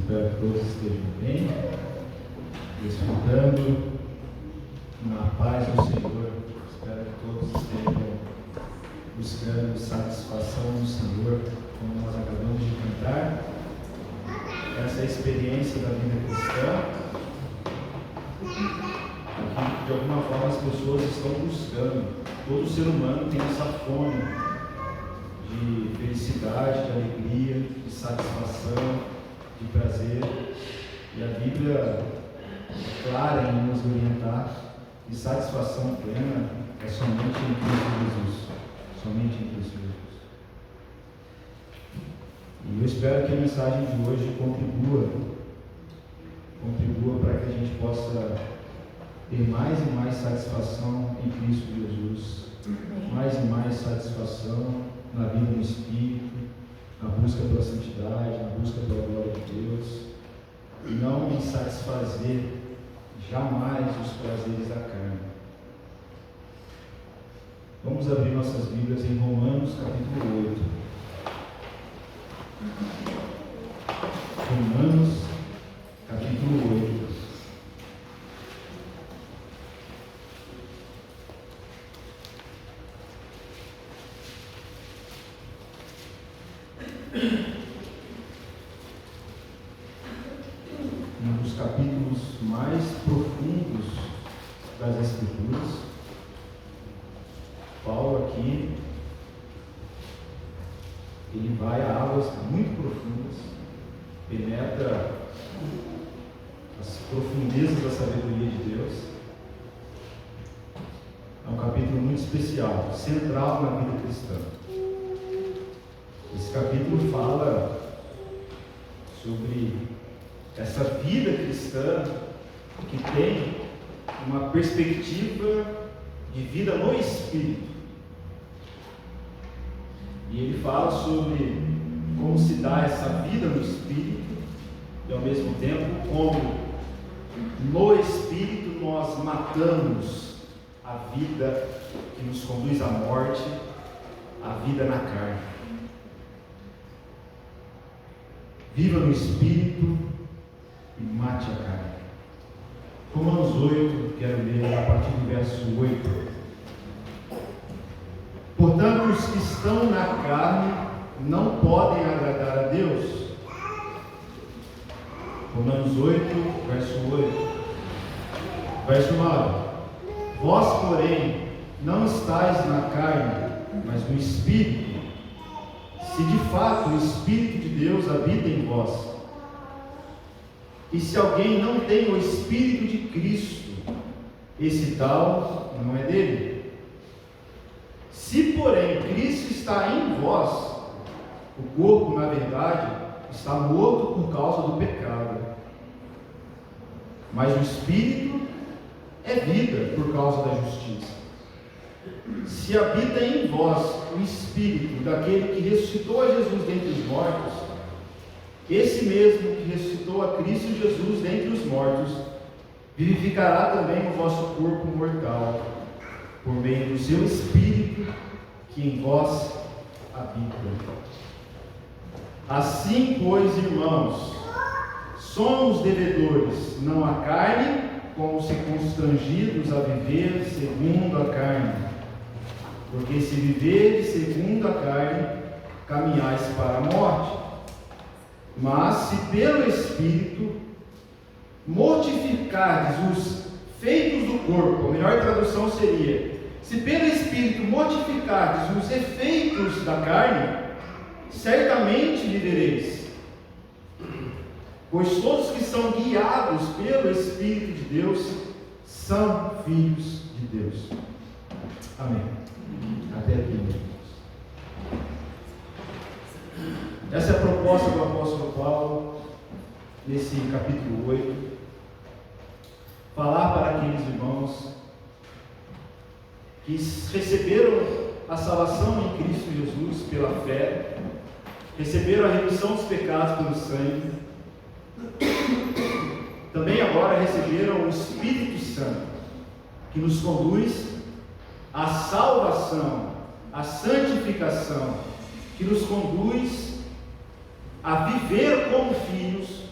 Espero que todos estejam bem, desfrutando na paz do Senhor. Espero que todos estejam buscando satisfação no Senhor, como nós acabamos de cantar. Essa é a experiência da vida cristã, que de alguma forma as pessoas estão buscando. Todo ser humano tem essa fome de felicidade, de alegria, de satisfação, de prazer, e a Bíblia é clara em nos orientar que satisfação plena é somente em Cristo Jesus, somente em Cristo Jesus. E eu espero que a mensagem de hoje contribua para que a gente possa ter mais e mais satisfação em Cristo Jesus, mais e mais satisfação na vida do Espírito, na busca pela santidade, na busca pela glória de Deus, e não em satisfazer jamais os prazeres da carne. Vamos abrir nossas Bíblias em Romanos capítulo 8. Romanos capítulo 8. Um dos capítulos mais profundos das Escrituras. Paulo aqui, ele vai a águas muito profundas, penetra as profundezas da sabedoria de Deus. É um capítulo muito especial, central na vida cristã. Esse capítulo fala sobre essa vida cristã que tem uma perspectiva de vida no Espírito. E ele fala sobre como se dá essa vida no Espírito e ao mesmo tempo como no Espírito nós matamos a vida que nos conduz à morte, a vida na carne. Viva no Espírito e mate a carne. Romanos 8, quero ler a partir do verso 8. Portanto, os que estão na carne não podem agradar a Deus. Romanos 8, verso 8. Verso 9. Vós, porém, não estáis na carne, mas no Espírito, se de fato o Espírito de Deus habita em vós. E se alguém não tem o Espírito de Cristo, esse tal não é dele. Se, porém, Cristo está em vós, o corpo, na verdade, está morto por causa do pecado, mas o Espírito é vida por causa da justiça. Se habita em vós o Espírito daquele que ressuscitou a Jesus dentre os mortos, esse mesmo que ressuscitou a Cristo Jesus dentre os mortos, vivificará também o vosso corpo mortal, por meio do seu Espírito que em vós habita. Assim, pois, irmãos, somos devedores, não à carne, como se constrangidos a viver segundo a carne. Porque se viveres segundo a carne, caminhais para a morte. Mas se pelo Espírito mortificardes os feitos do corpo, a melhor tradução seria: se pelo Espírito mortificardes os efeitos da carne, certamente vivereis. Pois todos que são guiados pelo Espírito de Deus são filhos de Deus. Amém. Até aqui, meus irmãos. Essa é a proposta do apóstolo Paulo, nesse capítulo 8. Falar para aqueles irmãos que receberam a salvação em Cristo Jesus pela fé, receberam a remissão dos pecados pelo sangue, também agora receberam o Espírito Santo, que nos conduz à salvação, à santificação, que nos conduz a viver como filhos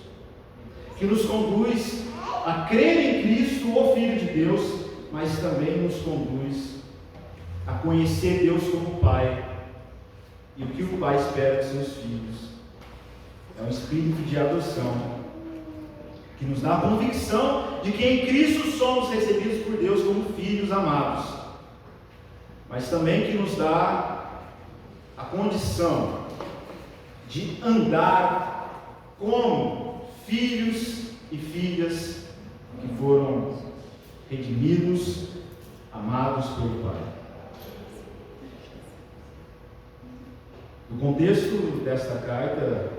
que nos conduz a crer em Cristo, o Filho de Deus, mas também nos conduz a conhecer Deus como Pai e o que o Pai espera de seus filhos. É um espírito de adoção que nos dá a convicção de que em Cristo somos recebidos por Deus como filhos amados, mas também que nos dá a condição de andar como filhos e filhas que foram redimidos, amados pelo Pai. No contexto desta carta,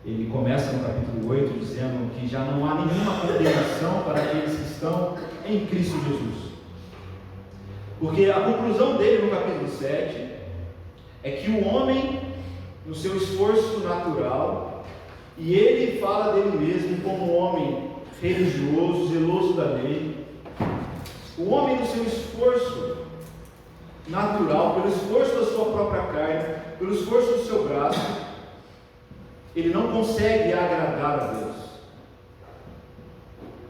ele começa no capítulo 8 dizendo que já não há nenhuma condenação para aqueles que estão em Cristo Jesus. Porque a conclusão dele no capítulo 7 é que o homem, no seu esforço natural, e ele fala dele mesmo como um homem religioso, zeloso da lei, o homem no seu esforço natural, pelo esforço da sua própria carne, pelo esforço do seu braço, ele não consegue agradar a Deus.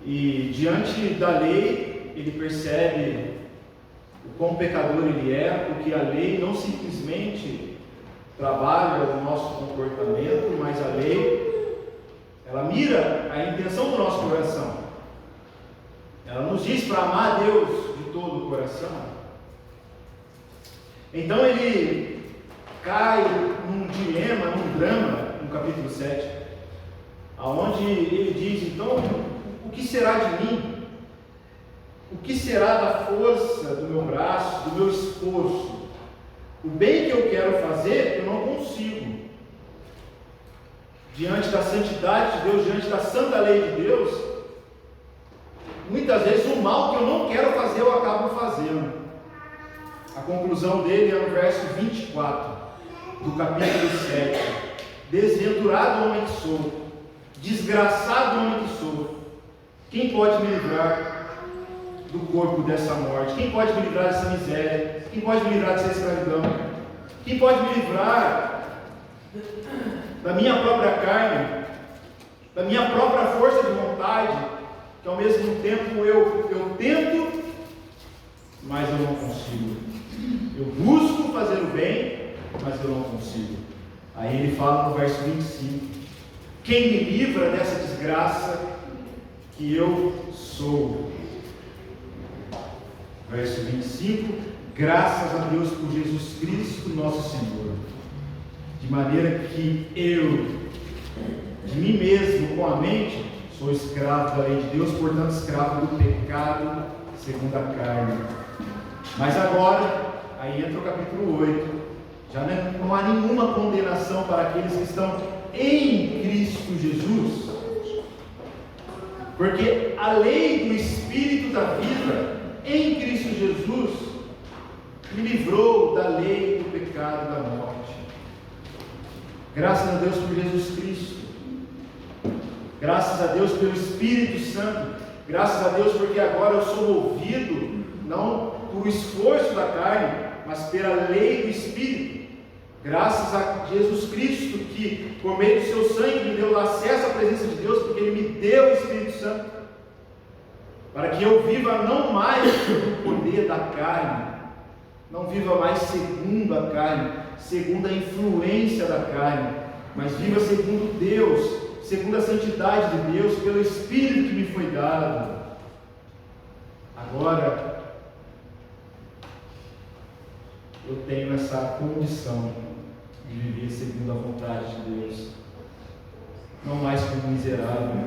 E diante da lei, ele percebe o quão pecador ele é, porque a lei não simplesmente trabalha o nosso comportamento, mas a lei, ela mira a intenção do nosso coração. Ela nos diz para amar a Deus de todo o coração. Então ele cai num dilema, num drama, no capítulo 7, aonde ele diz: então, o que será de mim? O que será da força do meu braço, do meu esforço? O bem que eu quero fazer, eu não consigo. Diante da santidade de Deus, diante da santa lei de Deus, muitas vezes o mal que eu não quero fazer, eu acabo fazendo. A conclusão dele é no verso 24 do capítulo 7. Desventurado homem que sou, desgraçado homem que sou, quem pode me livrar do corpo dessa morte? Quem pode me livrar dessa miséria? Quem pode me livrar dessa escravidão? Quem pode me livrar da minha própria carne, da minha própria força de vontade, que ao mesmo tempo eu tento, mas eu não consigo. Eu busco fazer o bem, mas eu não consigo. Aí ele fala no verso 25: quem me livra dessa desgraça que eu sou? Verso 25: graças a Deus por Jesus Cristo nosso Senhor, de maneira que eu, de mim mesmo, com a mente, sou escravo da lei de Deus, portanto escravo do pecado segundo a carne. Mas agora, aí entra o capítulo 8, já não há nenhuma condenação para aqueles que estão em Cristo Jesus, porque a lei do Espírito da vida em Cristo Jesus me livrou da lei do pecado e da morte. Graças a Deus por Jesus Cristo, graças a Deus pelo Espírito Santo, graças a Deus porque agora eu sou movido não por esforço da carne, mas pela lei do Espírito. Graças a Jesus Cristo, que por meio do seu sangue me deu acesso à presença de Deus, porque Ele me deu o Espírito Santo, para que eu viva não mais pelo poder da carne, não viva mais segundo a carne, segundo a influência da carne, mas viva segundo Deus, segundo a santidade de Deus, pelo Espírito que me foi dado. Agora, eu tenho essa condição de viver segundo a vontade de Deus, não mais como um miserável,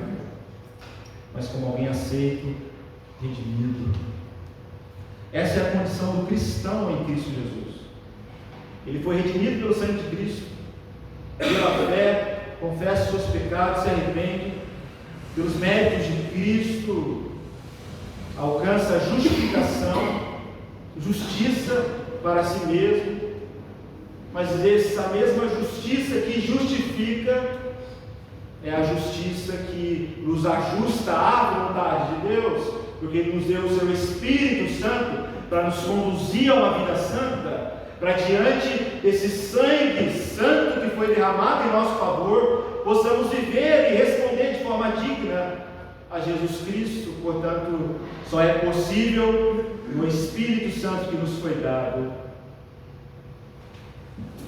mas como alguém aceito, redimido. Essa é a condição do cristão em Cristo Jesus. Ele foi redimido pelo sangue de Cristo, pela fé, confessa os seus pecados, se arrepende, pelos méritos de Cristo, alcança a justificação, justiça para si mesmo, mas essa mesma justiça que justifica é a justiça que nos ajusta à vontade de Deus, porque Ele nos deu o seu Espírito Santo para nos conduzir a uma vida santa, para diante desse sangue santo que foi derramado em nosso favor, possamos viver e responder de forma digna a Jesus Cristo. Portanto, só é possível no Espírito Santo que nos foi dado.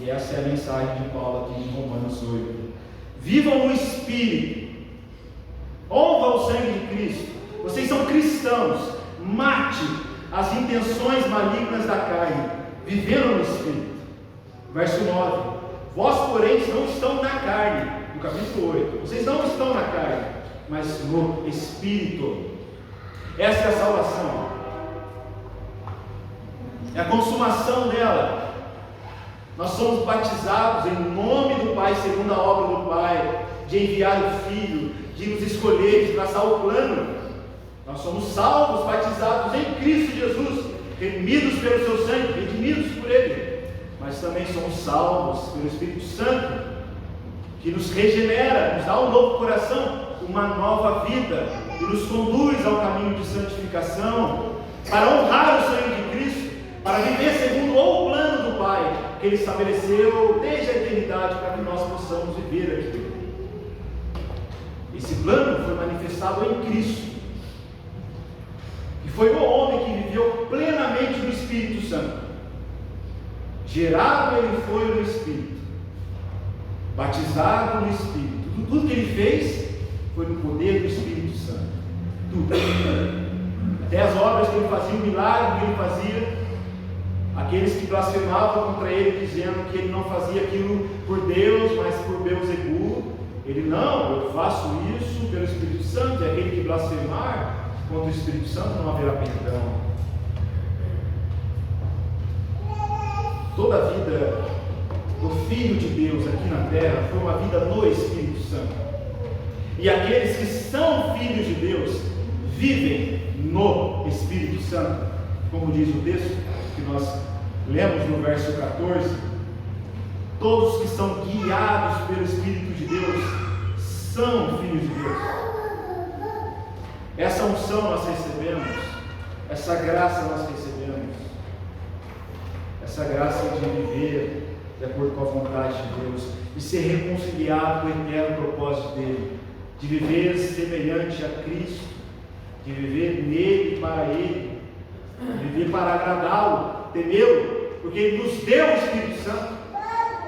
E essa é a mensagem de Paulo aqui em Romanos 8. Vivam no Espírito. Honra o sangue de Cristo. Vocês são cristãos. Mate as intenções malignas da carne, vivendo no Espírito. Verso 9. Vós, porém, não estão na carne. No capítulo 8. Vocês não estão na carne, mas no Espírito. Essa é a salvação. É a consumação dela. Nós somos batizados em nome do Pai, segundo a obra do Pai, de enviar o Filho, de nos escolher, de traçar o plano. Nós somos salvos, batizados em Cristo Jesus, remidos pelo seu sangue, redimidos por Ele. Mas também somos salvos pelo Espírito Santo, que nos regenera, nos dá um novo coração, uma nova vida, e nos conduz ao caminho de santificação, para honrar o sangue de Cristo, para viver segundo o plano do Pai, que Ele estabeleceu desde a eternidade, para que nós possamos viver aqui. Esse plano foi manifestado em Cristo, que foi o homem que viveu plenamente no Espírito Santo. Gerado ele foi no Espírito, batizado no Espírito. Tudo que ele fez foi no poder do Espírito Santo. Tudo. Até as obras que ele fazia, o milagre que ele fazia. Aqueles que blasfemavam contra ele, dizendo que ele não fazia aquilo por Deus, mas por Beelzebul. Ele, não, eu faço isso pelo Espírito Santo. E aquele que blasfemar contra o Espírito Santo não haverá perdão. Toda a vida do Filho de Deus aqui na terra foi uma vida no Espírito Santo. E aqueles que são filhos de Deus vivem no Espírito Santo, como diz o texto que nós lemos no verso 14. Todos que são guiados pelo Espírito de Deus são filhos de Deus. Essa unção nós recebemos, essa graça nós recebemos, essa graça de viver de acordo com a vontade de Deus, de ser reconciliado com o eterno propósito dele, de viver semelhante a Cristo, de viver nele, para ele, de viver para agradá-lo, temê-lo, porque ele nos deu o Espírito Santo.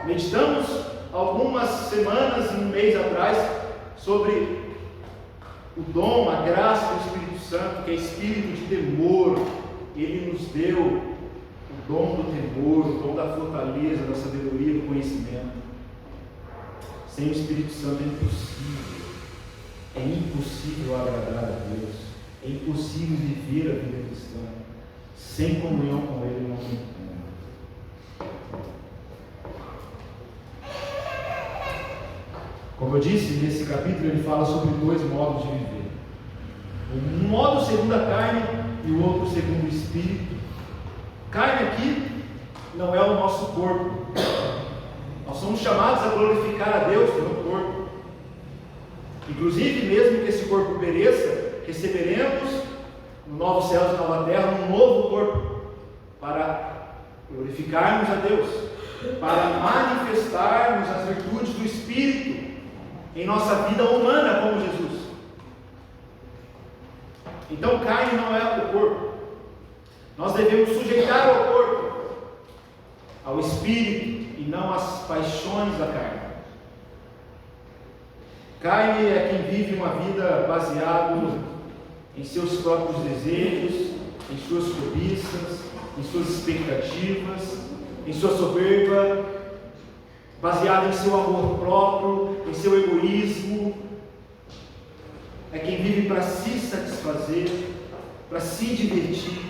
Meditamos algumas semanas e um mês atrás sobre o dom, a graça do Espírito Santo, que é espírito de temor. Ele nos deu o dom do temor, o dom da fortaleza, da sabedoria, do conhecimento. Sem o Espírito Santo é impossível. É impossível agradar a Deus. É impossível viver a vida cristã. Sem comunhão com Ele não tem como. Como eu disse, nesse capítulo ele fala sobre dois modos de viver. Um modo segundo a carne e o outro segundo o Espírito. Carne aqui não é o nosso corpo. Nós somos chamados a glorificar a Deus pelo corpo. Inclusive, mesmo que esse corpo pereça, receberemos no novo céu e nova terra um novo corpo para glorificarmos a Deus, para manifestarmos as virtudes do Espírito em nossa vida humana como Jesus. Então, carne não é o corpo. Nós devemos sujeitar ao corpo, ao Espírito, e não às paixões da carne. Carne é quem vive uma vida baseada em seus próprios desejos, em suas cobiças, em suas expectativas, em sua soberba, baseado em seu amor próprio, em seu egoísmo. É quem vive para se satisfazer, para se divertir,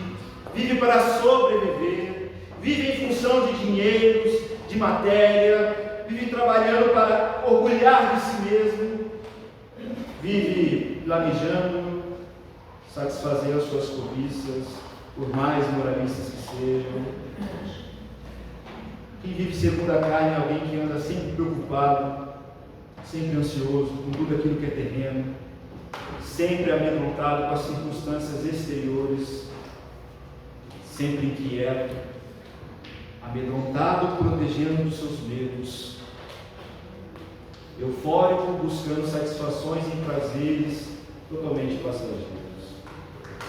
vive para sobreviver, vive em função de dinheiros, de matéria, vive trabalhando para orgulhar de si mesmo, vive planejando satisfazer as suas cobiças, por mais moralistas que sejam. Quem vive segundo a carne é alguém que anda sempre preocupado, sempre ansioso com tudo aquilo que é terreno, sempre amedrontado com as circunstâncias exteriores, sempre inquieto, amedrontado, protegendo dos seus medos. eufórico, buscando satisfações e prazeres totalmente passageiros.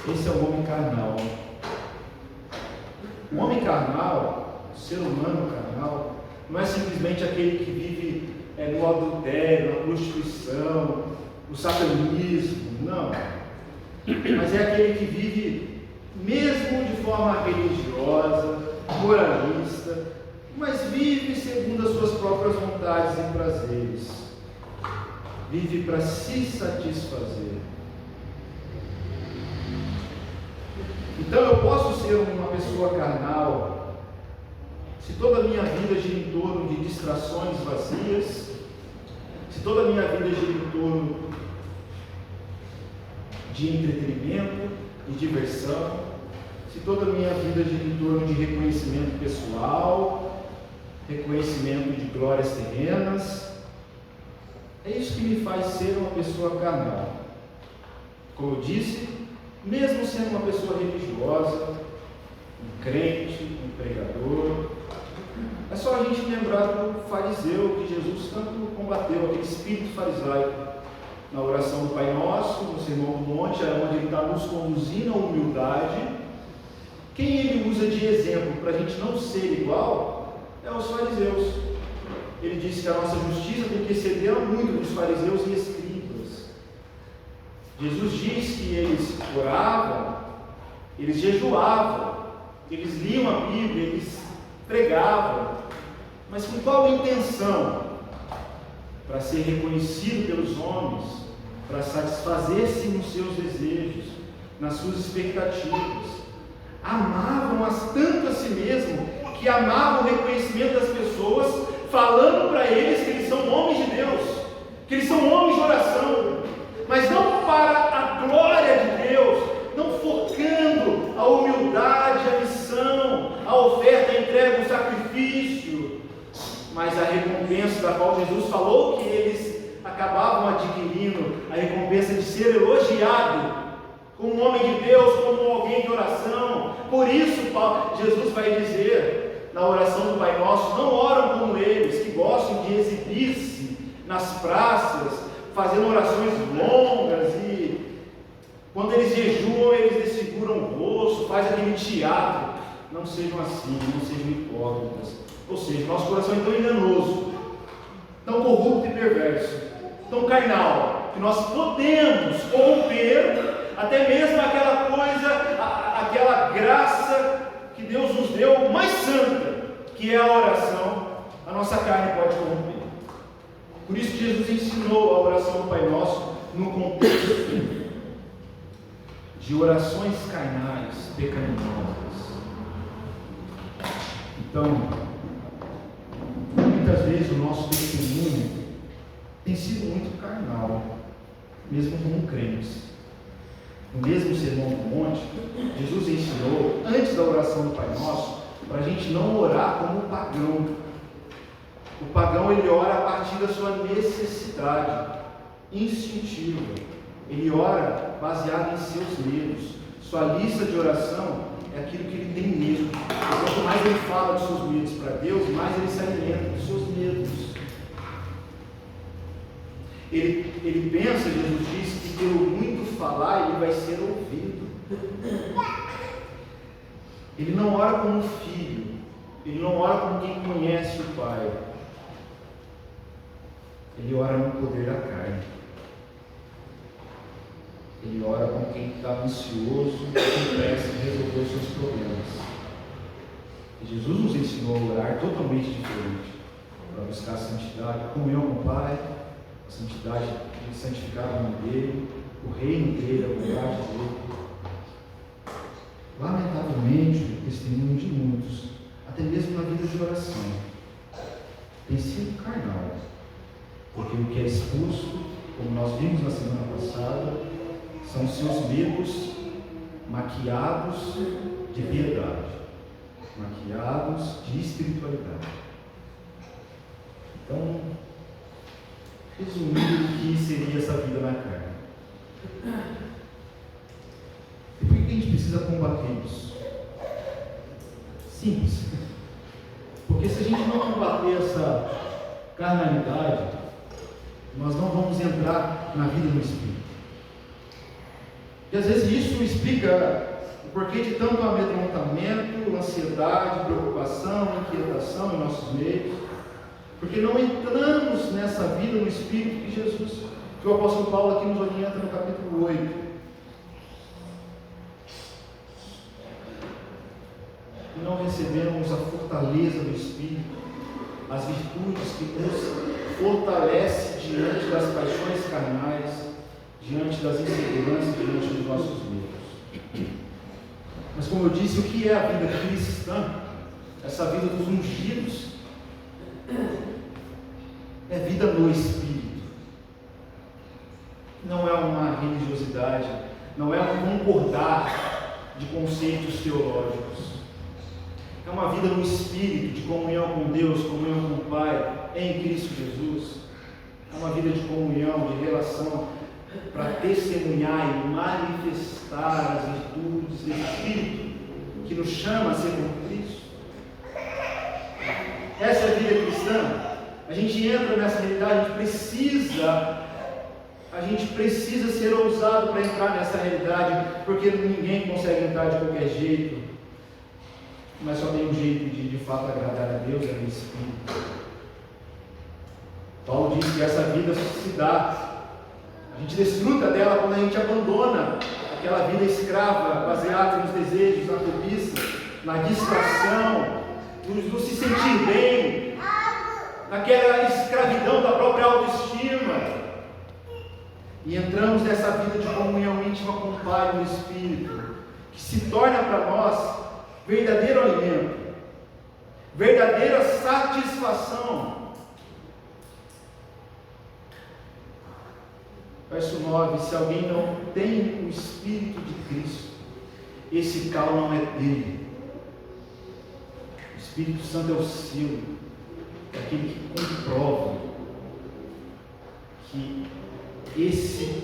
Esse é o homem carnal. O homem carnal, o ser humano carnal, não é simplesmente aquele que vive no adultério, na prostituição, no satanismo, não. Mas é aquele que vive mesmo de forma religiosa, moralista, mas vive segundo as suas próprias vontades e prazeres. Vive para se satisfazer. Então eu posso ser uma pessoa carnal se toda a minha vida gira em torno de distrações vazias, se toda a minha vida gira em torno de entretenimento e diversão, se toda a minha vida gira em torno de reconhecimento pessoal, reconhecimento de glórias terrenas. É isso que me faz ser uma pessoa carnal. Como eu disse, mesmo sendo uma pessoa religiosa, um crente, um pregador, é só a gente lembrar do fariseu que Jesus tanto combateu, aquele espírito farisaico, na oração do Pai Nosso, no Sermão do Monte, onde ele está nos conduzindo à humildade. Quem ele usa de exemplo para a gente não ser igual é os fariseus. Ele disse que a nossa justiça tem que exceder muito dos fariseus e escribas. Jesus diz que eles oravam, eles jejuavam, eles liam a Bíblia, eles pregavam, mas com qual intenção? Para ser reconhecido pelos homens, para satisfazer-se nos seus desejos, nas suas expectativas. Amavam-as tanto a si mesmo, que amavam o reconhecimento das pessoas, falando para eles que eles são homens de Deus, que eles são homens de oração, mas não para a glória de Deus, não focando a humildade, a missão, a oferta, a entrega, o sacrifício, mas a recompensa da qual Jesus falou que eles acabavam adquirindo, a recompensa de ser elogiado como um homem de Deus, como alguém de oração. Por isso Jesus vai dizer na oração do Pai Nosso: não oram como eles, que gostam de exibir-se nas praças, fazendo orações longas, e quando eles jejuam, eles desfiguram o rosto, fazem aquele teatro. Não sejam assim, não sejam hipócritas. Ou seja, nosso coração é tão enganoso, tão corrupto e perverso, tão carnal, que nós podemos corromper até mesmo aquela coisa, aquela graça que Deus nos deu mais santa, que é a oração. A nossa carne pode corromper. Por isso que Jesus ensinou a oração do Pai Nosso no contexto de orações carnais, pecaminosas. Então, muitas vezes o nosso testemunho tem sido muito carnal, mesmo como crentes. No mesmo Sermão do Monte, Jesus ensinou, antes da oração do Pai Nosso, para a gente não orar como o pagão. O pagão, ele ora a partir da sua necessidade instintiva. Ele ora baseado em seus medos. Sua lista de oração é aquilo que ele tem medo. Quanto mais ele fala dos seus medos para Deus, mais ele se alimenta dos seus medos. Ele pensa, Jesus diz, que pelo muito falar ele vai ser ouvido. Ele não ora como filho, ele não ora como quem conhece o Pai. Ele ora no poder da carne. Ele ora como quem está ansioso e com pressa de resolver os seus problemas. E Jesus nos ensinou a orar totalmente diferente, para buscar a santidade, a comunhão com o Pai, a santidade de santificar o nome dele, o reino dele, a vontade dele. Lamentavelmente, o testemunho de muitos, até mesmo na vida de oração, tem sido carnal, porque o que é expulso, como nós vimos na semana passada, são seus medos maquiados de piedade, maquiados de espiritualidade. Então, resumindo, o que seria essa vida na carne? E por que a gente precisa combater isso? Simples. Porque se a gente não combater essa carnalidade, andar na vida no Espírito. E às vezes isso explica o porquê de tanto amedrontamento, ansiedade, preocupação, inquietação em nossos meios, porque não entramos nessa vida no Espírito que Jesus, que o apóstolo Paulo aqui nos orienta no capítulo 8. E não recebemos a fortaleza do Espírito, as virtudes que nos fortalece diante das paixões carnais, diante das inseguranças, diante dos nossos medos. Mas como eu disse, o que é a vida cristã? Essa vida dos ungidos é vida no Espírito. Não é uma religiosidade, não é um concordar de conceitos teológicos. É uma vida no Espírito, de comunhão com Deus, comunhão com o Pai, em Cristo Jesus. É uma vida de comunhão, de relação, para testemunhar e manifestar as virtudes do Espírito, que nos chama a ser como Cristo. Essa é a vida cristã. A gente entra nessa realidade, a gente precisa ser ousado para entrar nessa realidade, porque ninguém consegue entrar de qualquer jeito. Mas só tem um jeito de fato agradar a Deus, é no Espírito. Paulo diz que essa vida se dá, a gente desfruta dela quando a gente abandona aquela vida escrava, baseada nos desejos, na cobiça, na distração, no se sentir bem, naquela escravidão da própria autoestima. E entramos nessa vida de comunhão íntima com o Pai no Espírito, que se torna para nós verdadeiro alimento, verdadeira satisfação. Verso 9: se alguém não tem o Espírito de Cristo, esse tal não é dele. O Espírito Santo é o selo, é aquele que comprova que esse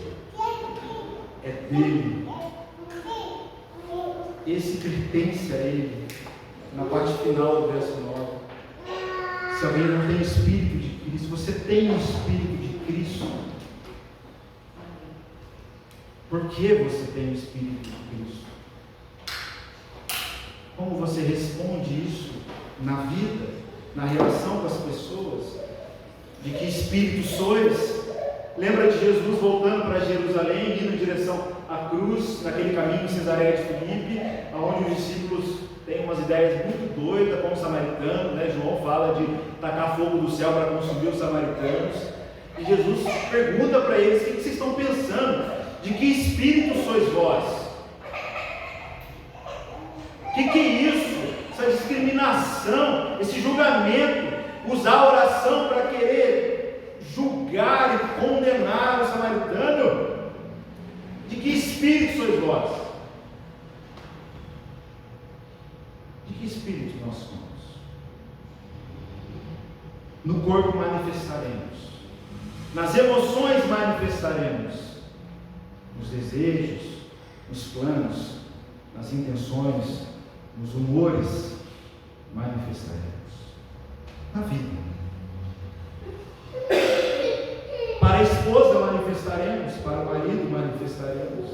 é dele. Esse pertence a Ele, na parte final do verso 9. Se alguém não tem o Espírito de Cristo, você tem o Espírito de Cristo. Por que você tem o Espírito de Cristo? Como você responde isso na vida, na relação com as pessoas? De que Espírito sois? Lembra de Jesus voltando para Jerusalém, indo em direção à cruz, naquele caminho em Cesareia de Filipe, onde os discípulos têm umas ideias muito doidas com os samaritanos, né? João fala de tacar fogo do céu para consumir os samaritanos, e Jesus pergunta para eles: o que vocês estão pensando? De que espírito sois vós? O que é isso? Essa discriminação, esse julgamento, usar a oração para querer julgar e condenar o samaritano? De que espírito sois vós? De que espírito nós somos? No corpo manifestaremos, nas emoções manifestaremos, nos desejos, nos planos, nas intenções, nos humores manifestaremos, na vida. Para a esposa manifestaremos, para o marido manifestaremos.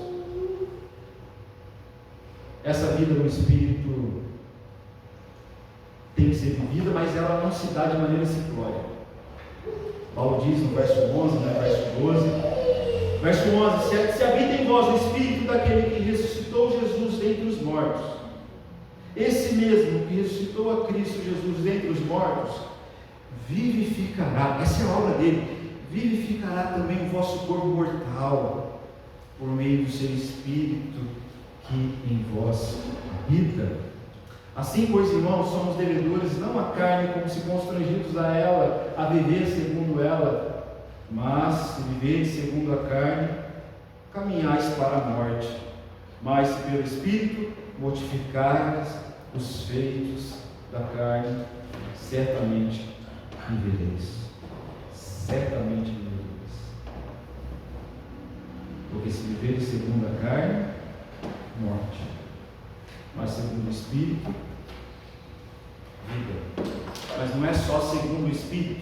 Essa vida no Espírito tem que ser vivida, mas ela não se dá de maneira simplória. Paulo diz no verso 11, verso 12, verso 11: se habita em vós o Espírito daquele que ressuscitou Jesus dentre os mortos, esse mesmo que ressuscitou a Cristo Jesus dentre os mortos, vivificará, essa é a obra dele, vivificará também o vosso corpo mortal, por meio do seu Espírito que em vós habita. Assim, pois, irmãos, somos devedores não à carne, como se constrangidos a ela, a viver segundo ela, mas, se viveres segundo a carne, caminhais para a morte. Mas, se pelo Espírito mortificares os feitos da carne, certamente vivereis. Certamente vivereis. Porque se viveres segundo a carne, morte. Mas segundo o Espírito, vida. Mas não é só segundo o Espírito.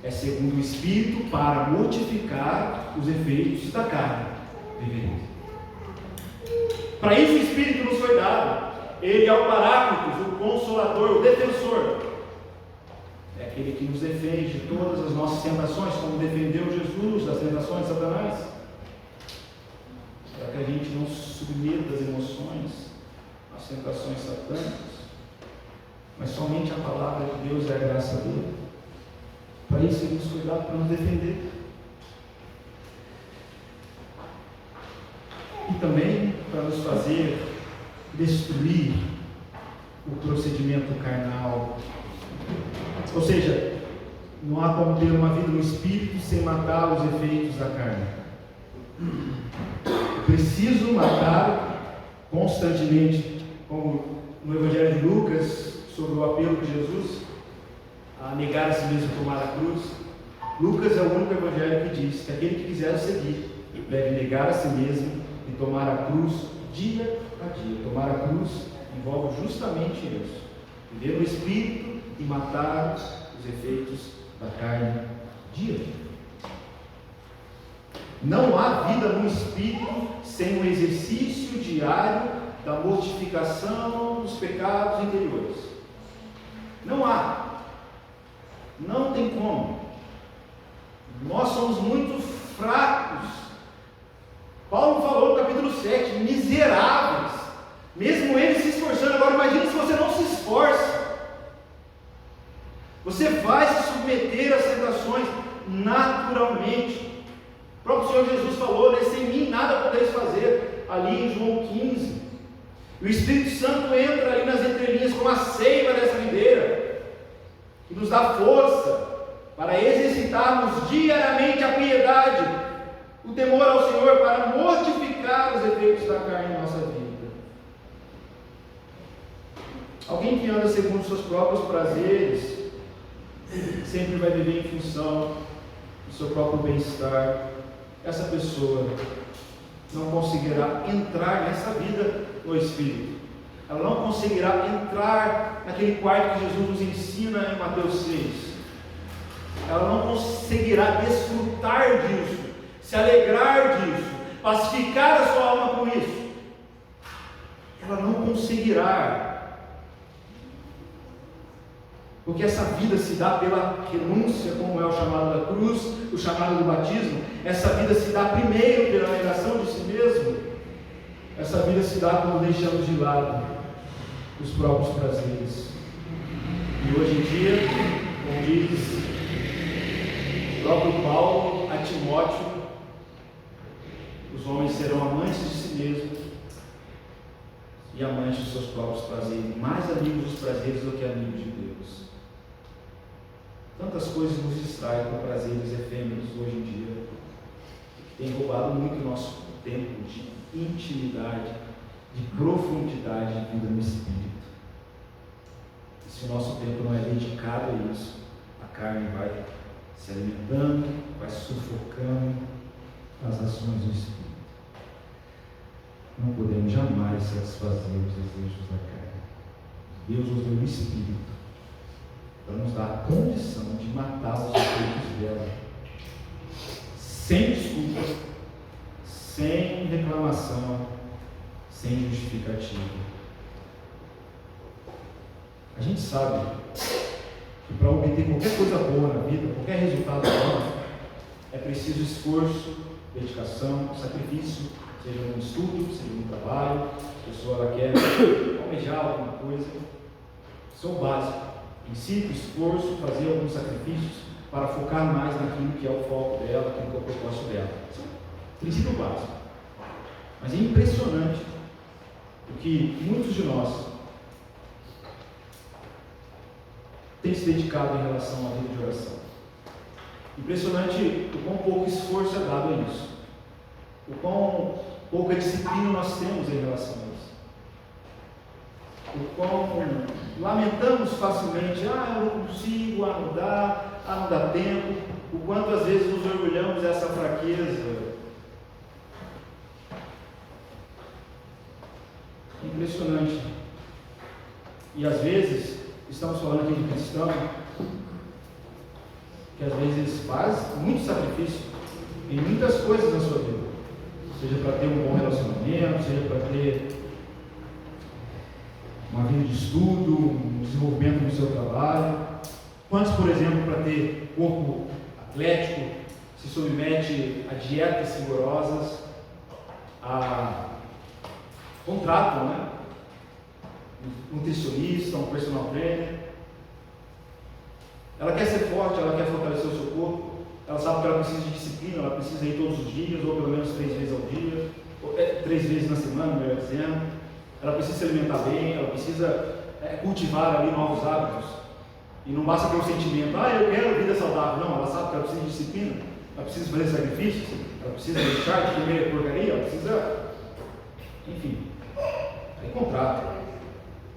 é segundo o Espírito para mortificar os efeitos da carne. Para isso o Espírito nos foi dado. Ele é o Paráclitos, o Consolador, o Defensor. É aquele que nos defende de todas as nossas tentações, como defendeu Jesus das tentações de Satanás. Para que a gente não se submeta às emoções, às tentações satânicas. Mas somente a palavra de Deus é a graça dele. Para isso ele nos foi dado, para nos defender. E também para nos fazer destruir o procedimento carnal. Ou seja, não há como ter uma vida no Espírito sem matar os efeitos da carne. Eu preciso matar constantemente, como no Evangelho de Lucas, sobre o apelo de Jesus a negar a si mesmo e tomar a cruz. Lucas é o único evangelho que diz que aquele que quiser o seguir deve negar a si mesmo e tomar a cruz dia a dia. Tomar a cruz envolve justamente isso: viver no Espírito e matar os efeitos da carne dia a dia. Não há vida no Espírito sem um exercício diário da mortificação dos pecados interiores. Não há. Não tem como. Nós somos muito fracos. Paulo falou no capítulo 7, miseráveis. Mesmo ele se esforçando. Agora imagine se você não se esforça. Você vai se submeter às tentações naturalmente. O próprio Senhor Jesus falou, né? Sem mim nada podeis fazer, ali em João 15. E o Espírito Santo entra ali nas entrelinhas como a seiva dessa videira, que nos dá força para exercitarmos diariamente a piedade, o temor ao Senhor, para mortificar os efeitos da carne em nossa vida. Alguém que anda segundo seus próprios prazeres sempre vai viver em função do seu próprio bem-estar. Essa pessoa não conseguirá entrar nessa vida no Espírito. Ela não conseguirá entrar naquele quarto que Jesus nos ensina em Mateus 6. Ela não conseguirá desfrutar disso, se alegrar disso, pacificar a sua alma com isso. Ela não conseguirá. Porque essa vida se dá pela renúncia, como é o chamado da cruz, o chamado do batismo. Essa vida se dá primeiro pela negação de si mesmo. Essa vida se dá quando deixamos de lado os próprios prazeres. E hoje em dia, como diz o próprio Paulo a Timóteo, os homens serão amantes de si mesmos e amantes dos seus próprios prazeres, mais amigos dos prazeres do que amigos de Deus. Tantas coisas nos distraem com prazeres efêmeros hoje em dia, que tem roubado muito o nosso tempo de intimidade, de profundidade de vida no Espírito. E se o nosso tempo não é dedicado a isso, a carne vai se alimentando, vai sufocando as ações do Espírito. Não podemos jamais satisfazer os desejos da carne. Deus nos deu o Espírito para nos dar a condição de matar os efeitos dela, sem desculpa, sem reclamação, sem justificativa. A gente sabe que para obter qualquer coisa boa na vida, qualquer resultado bom, é preciso esforço, dedicação, sacrifício, seja no estudo, seja no trabalho. A pessoa ela quer almejar alguma coisa, isso é o básico. Princípio, esforço, fazer alguns sacrifícios para focar mais naquilo que é o foco dela, aquilo que é o propósito dela. Isso é o princípio básico. Mas é impressionante o que muitos de nós têm se dedicado em relação à vida de oração. Impressionante o quão pouco esforço é dado a isso, o quão pouca disciplina nós temos em relação a isso, o quão lamentamos facilmente: eu não consigo, não dá tempo, o quanto às vezes nos orgulhamos dessa fraqueza. Impressionante. E às vezes estamos falando aqui de cristão que às vezes faz muito sacrifício em muitas coisas na sua vida, seja para ter um bom relacionamento, seja para ter uma vida de estudo, um desenvolvimento no seu trabalho. Quantos, por exemplo, para ter corpo atlético, se submete a dietas rigorosas, contratam, né? Um nutricionista, um personal trainer. Ela quer ser forte, ela quer fortalecer o seu corpo, ela sabe que ela precisa de disciplina, ela precisa ir todos os dias, ou pelo menos 3 vezes ao dia, ou 3 vezes na semana, melhor dizendo. Ela precisa se alimentar bem, ela precisa cultivar ali novos hábitos. E não basta ter um sentimento, eu quero vida saudável. Não, ela sabe que ela precisa de disciplina, ela precisa fazer sacrifícios, ela precisa deixar de comer porcaria, ela precisa, enfim, aí contrata.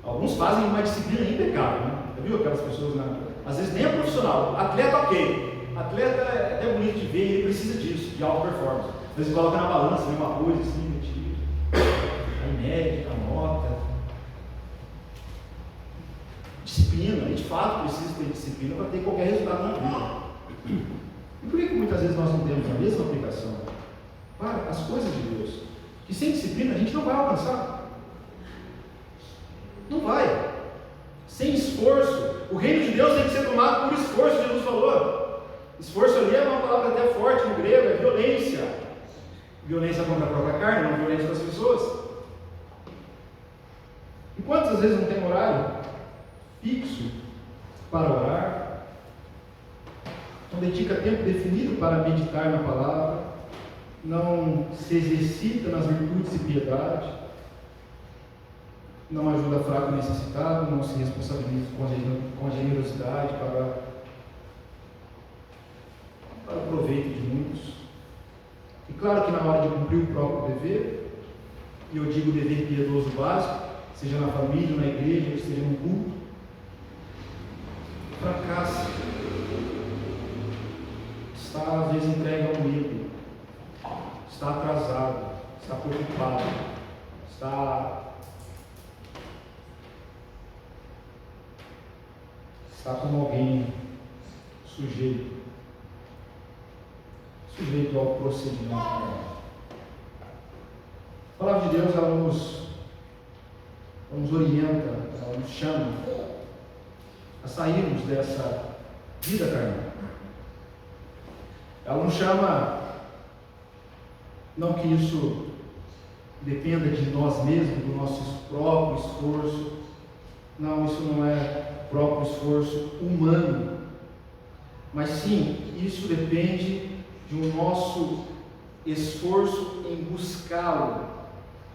Alguns fazem uma disciplina impecável, né? Já viu aquelas pessoas, às vezes nem é profissional, atleta ok, atleta é até bonito de ver, ele precisa disso, de alta performance. Às vezes coloca na balança, vê uma coisa assim, aí mede, anota. Disciplina, e de fato precisa ter disciplina para ter qualquer resultado na vida. E por que muitas vezes nós não temos a mesma aplicação para as coisas de Deus? Que sem disciplina a gente não vai alcançar. Não vai. Sem esforço. O reino de Deus tem que ser tomado por esforço, Jesus falou. Esforço ali é uma palavra até forte no grego, é violência. Violência contra a própria carne, não violência das pessoas. E quantas vezes não tem horário fixo para orar? Não dedica tempo definido para meditar na palavra, não se exercita nas virtudes e piedade, não ajuda fraco e necessitado, não se responsabiliza com a generosidade para o proveito de muitos. E claro que na hora de cumprir o próprio dever, e eu digo dever piedoso básico, seja na família, na igreja, seja no culto, fracassa. Está às vezes entregue ao medo, está atrasado, está preocupado, está como alguém sujeito ao procedimento. A palavra de Deus, ela nos orienta, ela nos chama a sairmos dessa vida carnal. Ela nos chama, não que isso dependa de nós mesmos, do nosso próprio esforço. Não, isso não é próprio esforço humano, mas sim, isso depende de um nosso esforço em buscá-lo.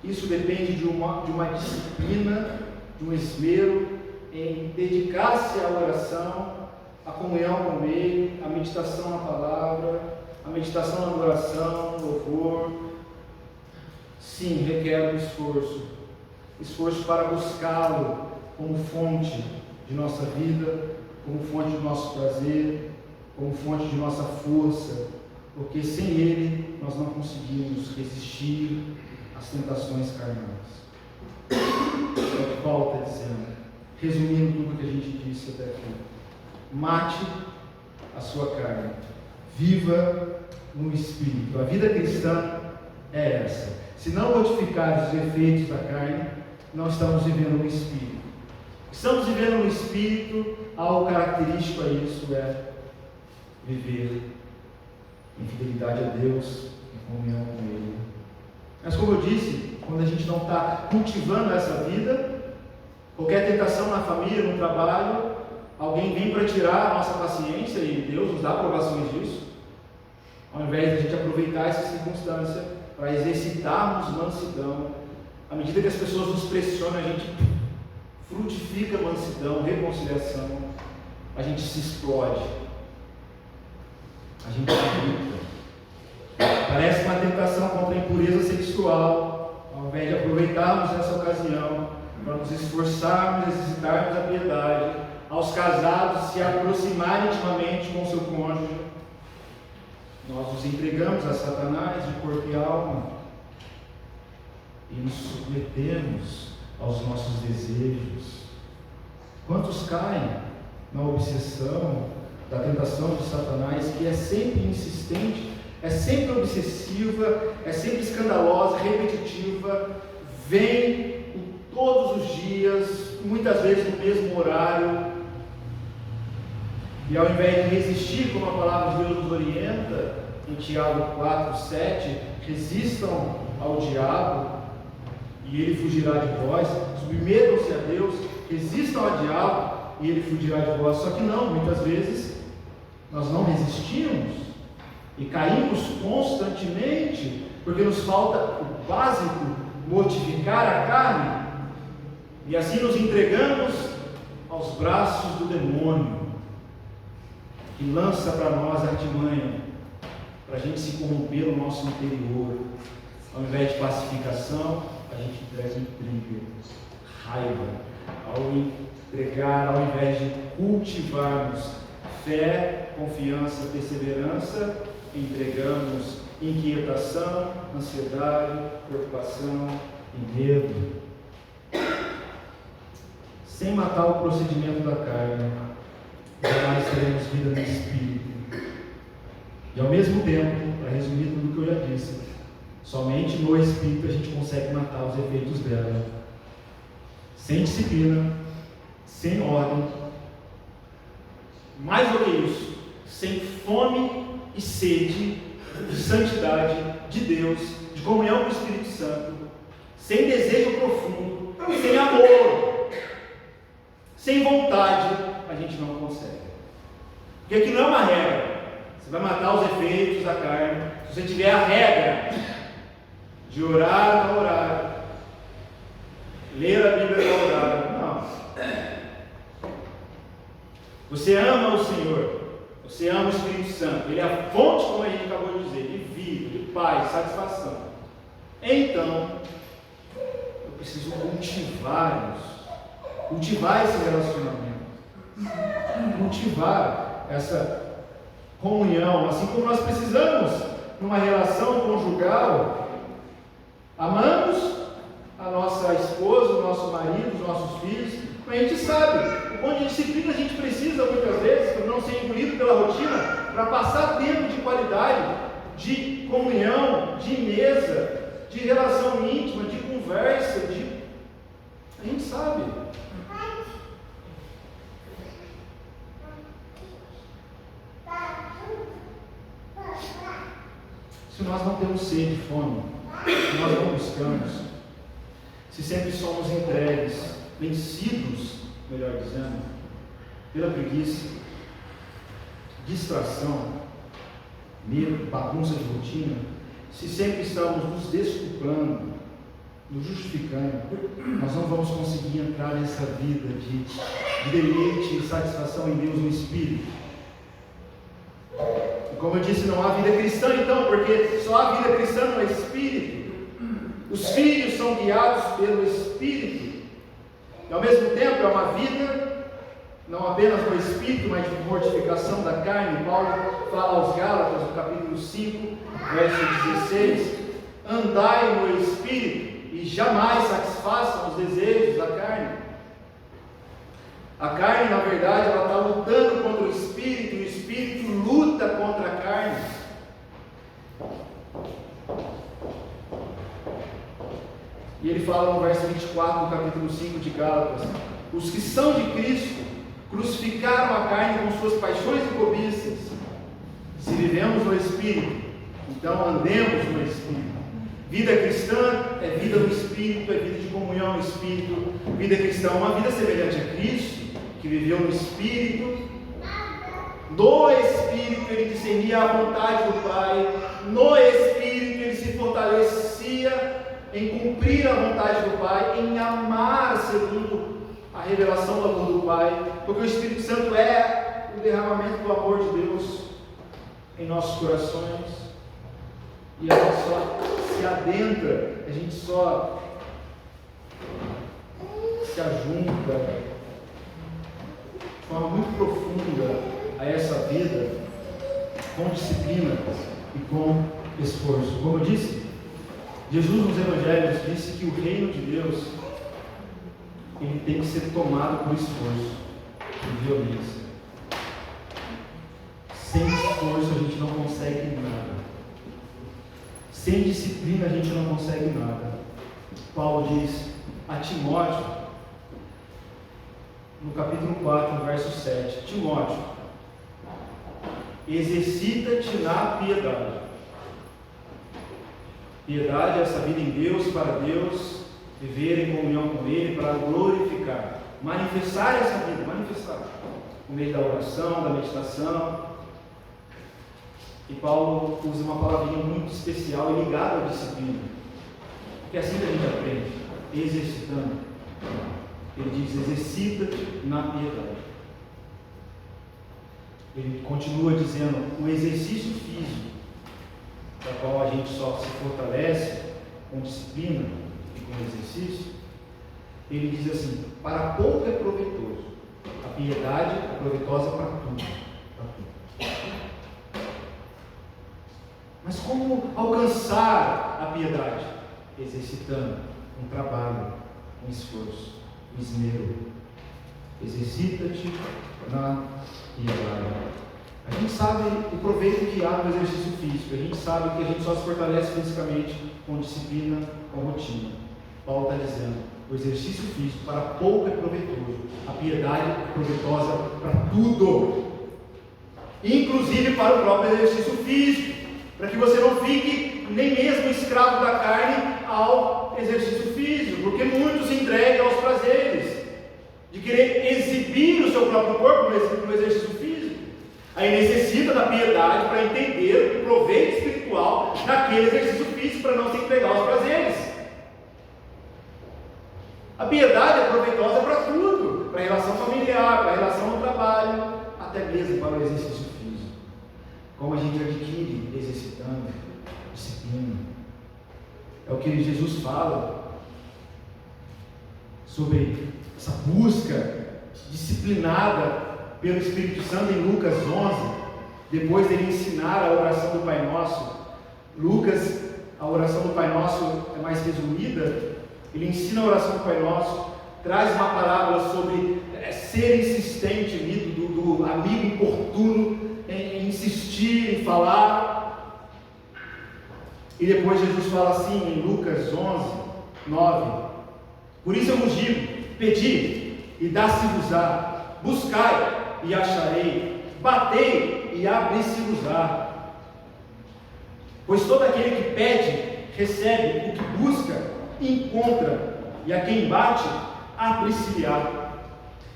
Isso depende de uma disciplina, de um esmero em dedicar-se à oração, à comunhão com Ele, à meditação na palavra, à meditação na adoração, no louvor. Sim, requer um esforço para buscá-lo como fonte de nossa vida, como fonte do nosso prazer, como fonte de nossa força, porque sem Ele nós não conseguimos resistir às tentações carnais. É o que Paulo está dizendo, resumindo tudo que a gente disse até aqui: mate a sua carne, viva no Espírito. A vida cristã é essa. Se não modificar os efeitos da carne, não estamos vivendo no Espírito. Estamos vivendo no Espírito, algo característico a isso é viver em fidelidade a Deus, em comunhão com Ele. Mas como eu disse, quando a gente não está cultivando essa vida, qualquer tentação na família, no trabalho, alguém vem para tirar a nossa paciência, e Deus nos dá provações disso, ao invés de a gente aproveitar essa circunstância para exercitarmos mansidão. À medida que as pessoas nos pressionam, a gente frutifica mansidão, reconciliação, a gente se explode, a gente se irrita. Parece uma tentação contra a impureza sexual, ao invés de aproveitarmos essa ocasião para nos esforçarmos, exercitarmos a piedade, aos casados se aproximarem intimamente com seu cônjuge, nós nos entregamos a Satanás de corpo e alma e nos submetemos aos nossos desejos. Quantos caem na obsessão da tentação de Satanás, que é sempre insistente, é sempre obsessiva, é sempre escandalosa, repetitiva, vem todos os dias, muitas vezes no mesmo horário, e ao invés de resistir, como a palavra de Deus nos orienta, em Tiago 4:7, resistam ao diabo e ele fugirá de vós, submetam-se a Deus, resistam ao diabo e ele fugirá de vós. Só que não, muitas vezes nós não resistimos e caímos constantemente, porque nos falta o básico, mortificar a carne, e assim nos entregamos aos braços do demônio, que lança para nós a artimanha, para a gente se corromper no nosso interior. Ao invés de pacificação, a gente entrega intriga, raiva. Ao invés de cultivarmos fé, confiança, perseverança, entregamos inquietação, ansiedade, preocupação e medo. Sem matar o procedimento da carne, jamais teremos vida no Espírito. E ao mesmo tempo, para resumir tudo o que eu já disse, somente no Espírito a gente consegue matar os efeitos dela. Sem disciplina, sem ordem, mais do que isso, sem fome e sede de santidade, de Deus, de comunhão com o Espírito Santo, sem desejo profundo, sem amor, sem vontade, a gente não consegue. Porque aqui não é uma regra. Você vai matar os efeitos da carne se você tiver a regra de orar no horário, ler a Bíblia no horário. Não. Você ama o Senhor, você ama o Espírito Santo, Ele é a fonte, como a gente acabou de dizer, de vida, de paz, satisfação. Então, eu preciso cultivar isso, cultivar esse relacionamento, cultivar essa comunhão, assim como nós precisamos numa relação conjugal. Amamos a nossa esposa, o nosso marido, os nossos filhos, mas a gente sabe o quanto de disciplina a gente precisa muitas vezes para não ser engolido pela rotina, para passar tempo de qualidade, de comunhão, de mesa, de relação íntima, de conversa, a gente sabe. Se nós não temos sede e fome, se nós não buscamos, se sempre somos entregues, vencidos, melhor dizendo, pela preguiça, distração, medo, bagunça de rotina, se sempre estamos nos desculpando, nos justificando, nós não vamos conseguir entrar nessa vida de deleite e satisfação em Deus no Espírito. Como eu disse, não há vida cristã então, porque só há vida cristã no Espírito. Os filhos são guiados pelo Espírito. E ao mesmo tempo é uma vida, não apenas no Espírito, mas de mortificação da carne. Paulo fala aos Gálatas, no capítulo 5, verso 16: andai no Espírito e jamais satisfaçam os desejos da carne. A carne, na verdade, ela está lutando contra o Espírito, e o Espírito luta contra a carne. E ele fala no verso 24 do capítulo 5 de Gálatas: os que são de Cristo crucificaram a carne com suas paixões e cobiças. Se vivemos no Espírito, então andemos no Espírito. Vida cristã é vida no Espírito, é vida de comunhão no Espírito. Vida cristã é uma vida semelhante a Cristo, que viveu no Espírito. No Espírito ele discernia a vontade do Pai. No Espírito ele se fortalecia em cumprir a vontade do Pai, em amar segundo a revelação do amor do Pai, porque o Espírito Santo é o derramamento do amor de Deus em nossos corações, e a gente só se adentra, a gente só se ajunta de forma muito profunda a essa vida, com disciplina e com esforço. Como eu disse, Jesus nos Evangelhos disse que o reino de Deus ele tem que ser tomado por esforço, por violência. Sem esforço a gente não consegue nada. Sem disciplina a gente não consegue nada. Paulo diz a Timóteo, no capítulo 4, verso 7, Timóteo, exercita-te na piedade. Piedade é essa vida em Deus, para Deus, viver em comunhão com Ele, para glorificar, manifestar essa vida, por meio da oração, da meditação. E Paulo usa uma palavrinha muito especial e ligada à disciplina, porque é assim que a gente aprende, exercitando. Ele diz, exercita-te na piedade. Ele continua dizendo, o exercício físico, da qual a gente só se fortalece com disciplina e com exercício, ele diz assim, para pouco é proveitoso, a piedade é proveitosa para tudo. Mas como alcançar a piedade? Exercitando, com trabalho, com esforço, com esmero. Exercita-te na piedade. A gente sabe o proveito que há no exercício físico, a gente sabe que a gente só se fortalece fisicamente com disciplina, com rotina. Paulo está dizendo, o exercício físico para pouco é proveitoso, a piedade é proveitosa para tudo, inclusive para o próprio exercício físico, para que você não fique nem mesmo escravo da carne ao exercício físico, porque muitos entregam aos prazeres de querer exibir o seu próprio corpo no exercício físico. Aí necessita da piedade para entender o proveito espiritual daquele exercício físico, para não se entregar aos prazeres. A piedade é proveitosa para tudo, para a relação familiar, para a relação no trabalho, até mesmo para o exercício físico. Como a gente adquire exercitando disciplina. É o que Jesus fala sobre essa busca disciplinada pelo Espírito Santo em Lucas 11, depois dele ensinar a oração do Pai Nosso. Lucas, a oração do Pai Nosso é mais resumida, ele ensina a oração do Pai Nosso, traz uma parábola sobre ser insistente, do amigo importuno, em insistir, em falar. E depois Jesus fala assim em Lucas 11, 9, por isso eu vos digo, pedi e dá-se-vos-á, buscai e acharei, batei e abri-se-vos-á. Pois todo aquele que pede, recebe, o que busca, encontra, e a quem bate, abri-se-lhe-á.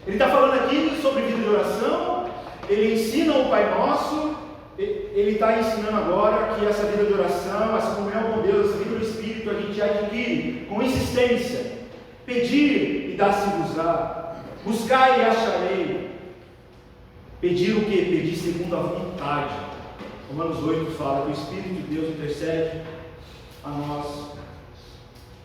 Ele está falando aqui sobre vida de oração, ele ensina o Pai Nosso, ele está ensinando agora que essa vida de oração, essa comunhão com Deus, essa vida do Espírito, a gente adquire com insistência. Pedir e dá-se-vos-á, buscai e acharei. Pedir o que? Pedir segundo a vontade. Romanos 8 fala que o Espírito de Deus intercede a nós,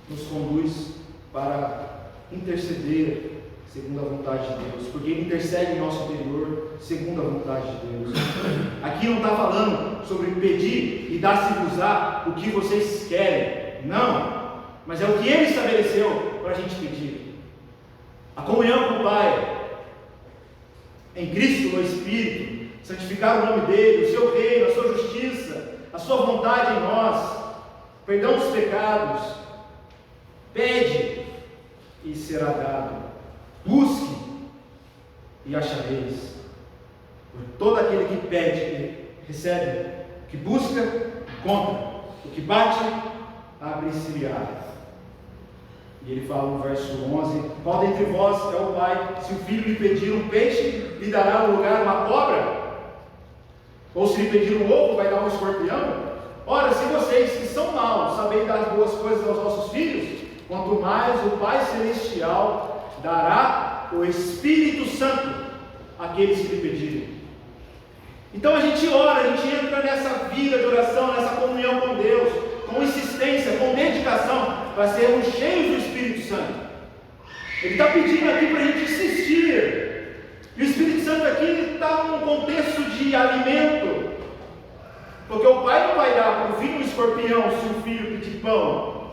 nos conduz para interceder segundo a vontade de Deus, porque Ele intercede em nosso interior segundo a vontade de Deus. Aqui não está falando sobre pedir e dar-se-vos-á o que vocês querem, não, mas é o que Ele estabeleceu para a gente pedir. A comunhão com o Pai, em Cristo no Espírito, santificar o nome dEle, o seu reino, a sua justiça, a sua vontade em nós, perdão dos pecados. Pede e será dado, busque e achareis. Por todo aquele que pede, recebe, o que busca, encontra, o que bate, abre-se-lhe-á. E ele fala no verso 11, qual dentre vós é o pai, se o filho lhe pedir um peixe, lhe dará no lugar uma cobra? Ou se lhe pedir um ovo, vai dar um escorpião? Ora, se vocês que são maus, sabem dar boas coisas aos vossos filhos, quanto mais o Pai Celestial dará o Espírito Santo àqueles que lhe pedirem. Então a gente ora, a gente entra nessa vida de oração, nessa comunhão com Deus, com insistência, com dedicação, para sermos cheios do Espírito Santo. Ele está pedindo aqui para a gente insistir. E o Espírito Santo aqui está num contexto de alimento, porque o pai não vai dar para o filho um escorpião se o filho pedir pão.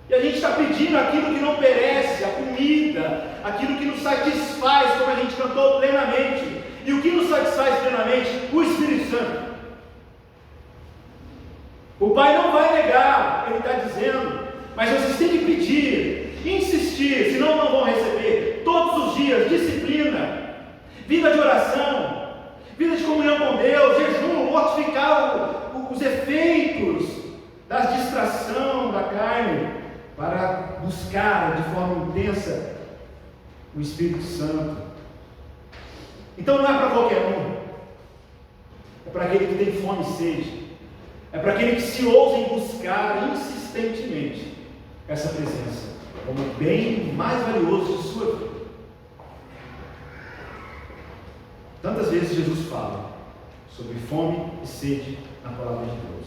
E a gente está pedindo aquilo que não perece, a comida, aquilo que nos satisfaz, como a gente cantou plenamente. E o que nos satisfaz plenamente? O Espírito Santo. O Pai não vai negar, Ele está dizendo, mas vocês têm que pedir, insistir, senão não vão receber. Todos os dias, disciplina, vida de oração, vida de comunhão com Deus, jejum, mortificar os efeitos da distração da carne, para buscar de forma intensa o Espírito Santo. Então não é para qualquer um, é para aquele que tem fome e sede, é para aquele que se ousa em buscar insistentemente essa presença como o bem mais valioso de sua vida. Tantas vezes Jesus fala sobre fome e sede na palavra de Deus.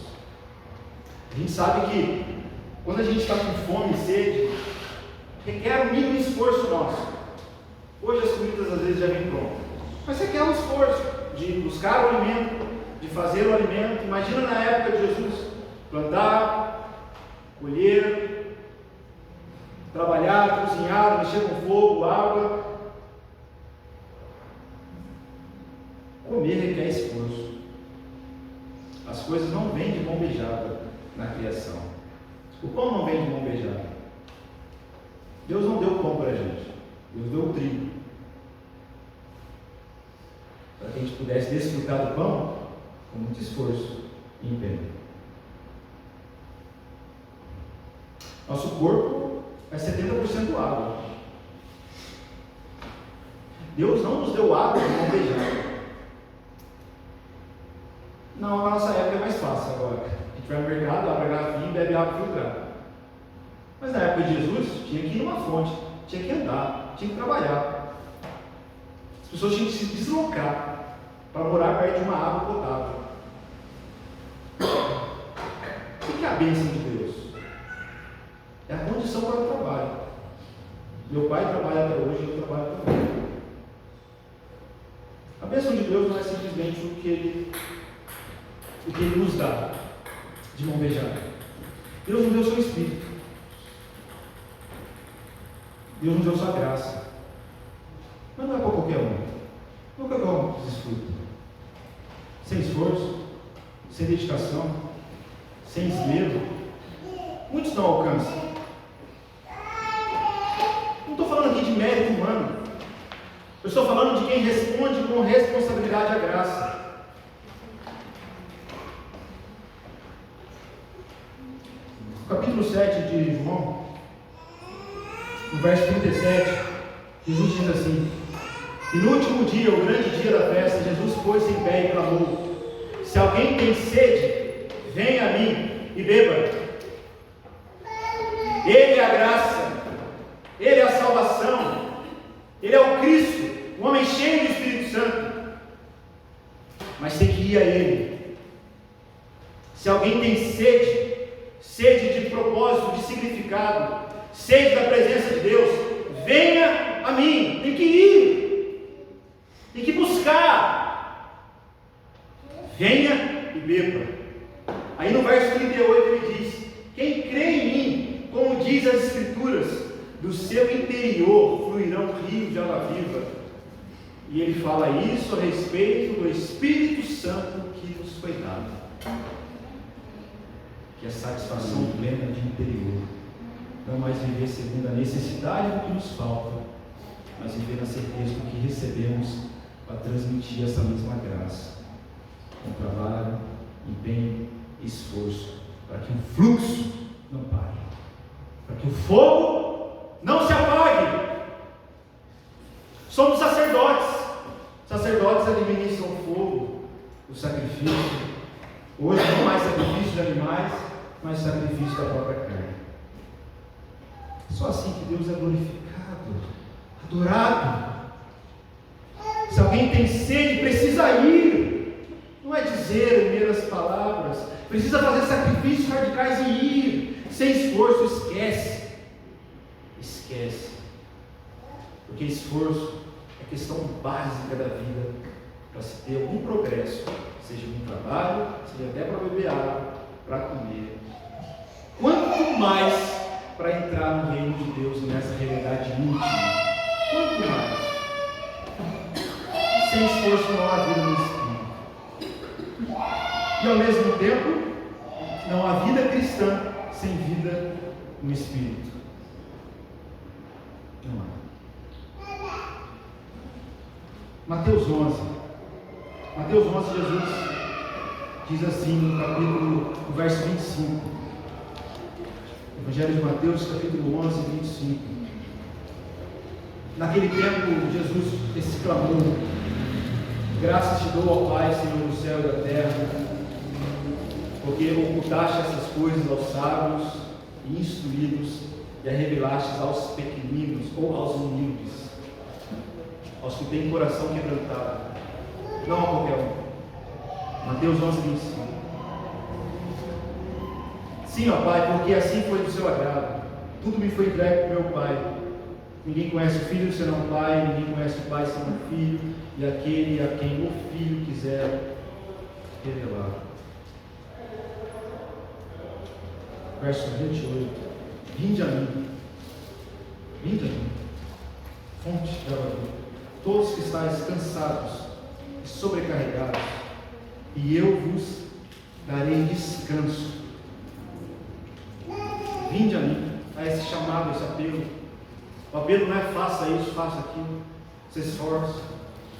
A gente sabe que quando a gente está com fome e sede, requer um mínimo esforço nosso. Hoje as comidas às vezes já vêm prontas, mas requer um esforço de buscar o alimento, de fazer o alimento. Imagina na época de Jesus, plantar, colher, trabalhar, cozinhar, mexer com fogo, água. Comer requer esforço. As coisas não vêm de mão beijada na criação. O pão não vem de mão beijada. Deus não deu o pão para a gente, Deus deu o trigo, para que a gente pudesse desfrutar do pão com muito esforço e empenho. Nosso corpo é 70% água. Deus não nos deu água de mão beijada. Não, na nossa época é mais fácil agora. A gente vai no mercado, abre a garrafinha e bebe água filtrada. Mas na época de Jesus, tinha que ir numa fonte, tinha que andar, tinha que trabalhar. As pessoas tinham que se deslocar para morar perto de uma água potável. O que é a bênção de Deus? É a condição para o trabalho. Meu pai trabalha até hoje, eu trabalho também. A bênção de Deus não é simplesmente o que Ele nos dá de mão beijada. Deus nos deu o seu Espírito. Deus nos deu sua graça. Mas não é para qualquer um. Não é qualquer um que desfruta. Sem esforço, sem dedicação, sem esmero, muitos não alcançam. Não estou falando aqui de mérito humano. Eu estou falando de quem responde com responsabilidade à graça. No capítulo 7 de João, no verso 37, Jesus diz assim: e no último dia, o grande dia da festa, Jesus pôs-se em pé e clamou: se alguém tem sede, venha a mim e beba. Ele é a graça, Ele é a salvação, Ele é o Cristo, o homem cheio do Espírito Santo. Mas tem que ir a Ele. Se alguém tem sede, sede de propósito, de significado, sede da presença de Deus, venha a mim. Tem que ir, tem que buscar. Venha e beba. Aí no verso 38 ele diz: quem crê em mim, como diz as Escrituras, do seu interior fluirão rios de água viva. E ele fala isso a respeito do Espírito Santo que nos foi dado, que é a satisfação plena de interior. Não mais viver segundo a necessidade do que nos falta, mas viver na certeza do que recebemos para transmitir essa mesma graça, com trabalho, empenho e esforço, para que o fluxo não pare, para que o fogo não se apague. Somos sacerdotes. Sacerdotes administram o fogo, o sacrifício. Hoje não mais sacrifício de animais, mas sacrifício da própria carne. Só assim que Deus é glorificado, adorado. Se alguém tem sede, precisa ir. Não é dizer meras palavras. Precisa fazer sacrifícios radicais e ir. Sem esforço, esquece. Esquece. Porque esforço é questão básica da vida para se ter algum progresso, seja no trabalho, seja até para beber água, para comer. Quanto mais para entrar no reino de Deus nessa realidade íntima? Quanto mais? sem esforço não há vida no Espírito. E ao mesmo tempo, não há vida cristã sem vida no Espírito. Não há. Mateus 11. Mateus 11, Jesus diz assim no verso 25. Evangelho de Mateus, capítulo 11, 25. Naquele tempo, Jesus exclamou: graças te dou, ó Pai, Senhor do céu e da terra, porque ocultaste essas coisas aos sábios e instruídos e a revelaste aos pequeninos ou aos humildes, aos que têm coração quebrantado, não a qualquer um. Mateus 11, 25. Sim, ó Pai, porque assim foi do seu agrado. Tudo me foi entregue por meu Pai. Ninguém conhece o Filho senão o Pai, ninguém conhece o Pai senão o Filho, e aquele a quem o Filho quiser revelar. Verso 28. Vinde a mim, fonte de água viva, todos que estáis cansados e sobrecarregados, e eu vos darei descanso. Vinde a mim, a esse chamado, esse apelo. O apelo não é faça isso, faça aquilo, se esforce,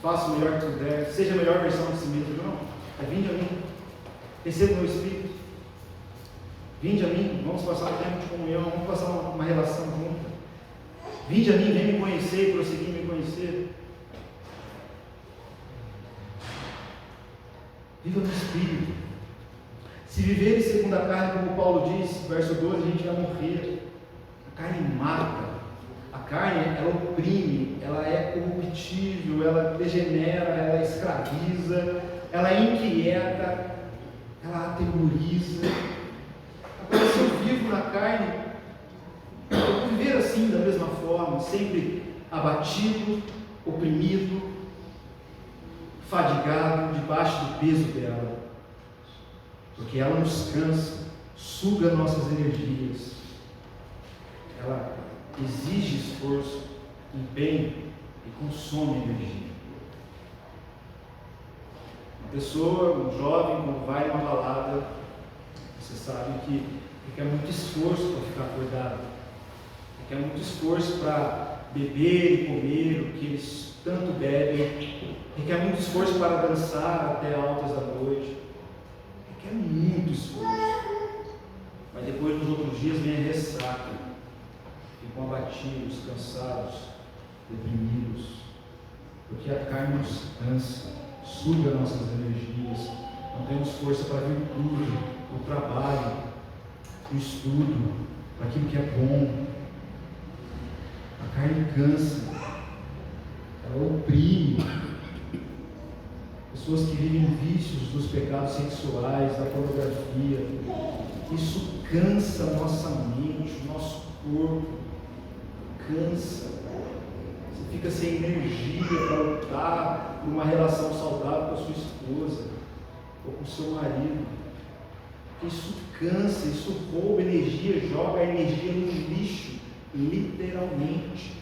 faça o melhor que puder, seja a melhor versão de si mesmo. Não, é vinde a mim, receba o meu Espírito, vinde a mim, vamos passar um tempo de comunhão, vamos passar uma relação junta. Vinde a mim, vem me conhecer e prosseguir me conhecer. Viva no Espírito. Se viver segundo a carne, como Paulo diz, verso 12, a gente vai morrer. A carne mata. A carne, ela oprime, ela é corruptível, ela degenera, ela escraviza, ela inquieta, ela atemoriza. Agora, se eu vivo na carne, eu vou viver assim, da mesma forma, sempre abatido, oprimido, fadigado, debaixo do peso dela, porque ela nos cansa, suga nossas energias, ela exige esforço, empenho e consome energia. Uma pessoa, um jovem, quando vai numa balada, você sabe que requer muito esforço para ficar acordado, requer muito esforço para beber e comer o que eles tanto bebem, requer muito esforço para dançar até altas da noite, requer muito esforço, mas depois nos outros dias vem a ressaca. Ficam abatidos, cansados, deprimidos, porque a carne nos cansa, suga nossas energias, não temos força para a virtude, para o trabalho, para o estudo, para aquilo que é bom. A carne cansa, ela oprime. Pessoas que vivem vícios dos pecados sexuais, da pornografia, isso cansa a nossa mente, o nosso corpo. Cansa, você fica sem energia para lutar por uma relação saudável com a sua esposa ou com o seu marido. Isso cansa, isso rouba energia, joga a energia no lixo, literalmente.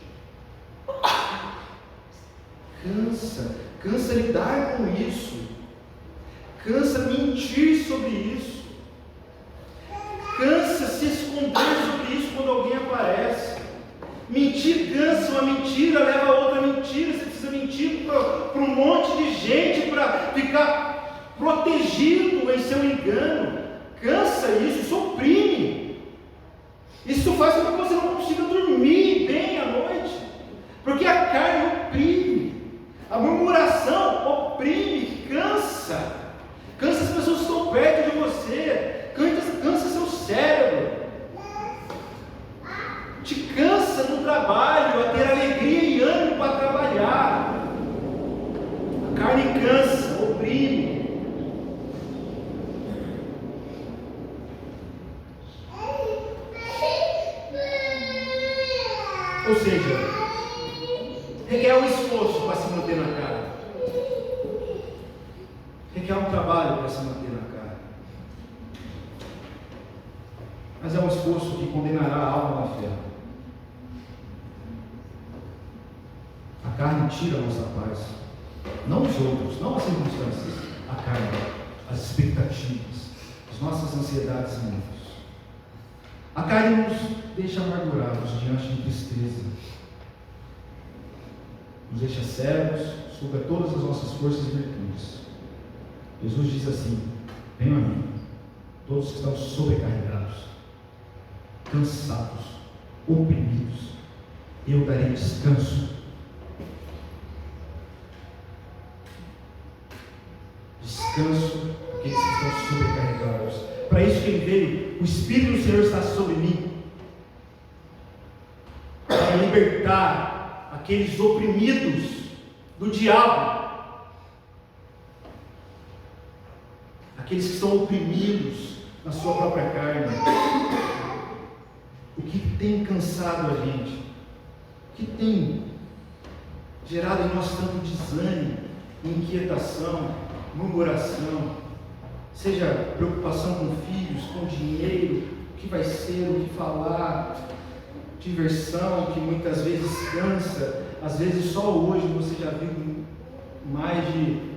Cansa lidar com isso, cansa mentir sobre isso, cansa se esconder sobre isso quando alguém aparece. Mentir cansa, uma mentira leva a outra mentira, você precisa mentir para um monte de gente para ficar protegido em seu engano. Cansa isso oprime. Isso faz com que você não consiga dormir bem à noite, porque a carne oprime, a murmuração oprime, cansa as pessoas que estão perto de você, cansa seu cérebro. Te cansa no trabalho, a ter alegria e ânimo para trabalhar. A carne cansa, oprime. Ou seja, requer um esforço para se manter na carne. Requer um trabalho para se manter na carne. Mas é um esforço que condenará a alma na fé. A carne tira a nossa paz. Não os outros, não as circunstâncias, a carne, as expectativas, as nossas ansiedades e medos. A carne nos deixa amargurados diante de tristeza, nos deixa cegos, suga todas as nossas forças e virtudes. Jesus diz assim: venham a mim, todos que estão sobrecarregados, cansados, oprimidos, eu darei descanso. Descanso àqueles que estão sobrecarregados. Para isso que ele veio. O Espírito do Senhor está sobre mim, para libertar aqueles oprimidos do diabo, aqueles que estão oprimidos na sua própria carne. O que tem cansado a gente? O que tem gerado em nós tanto desânimo, inquietação, murmuração? Seja preocupação com filhos, com dinheiro, o que vai ser, o que falar, diversão que muitas vezes cansa. Às vezes só hoje você já viu mais de,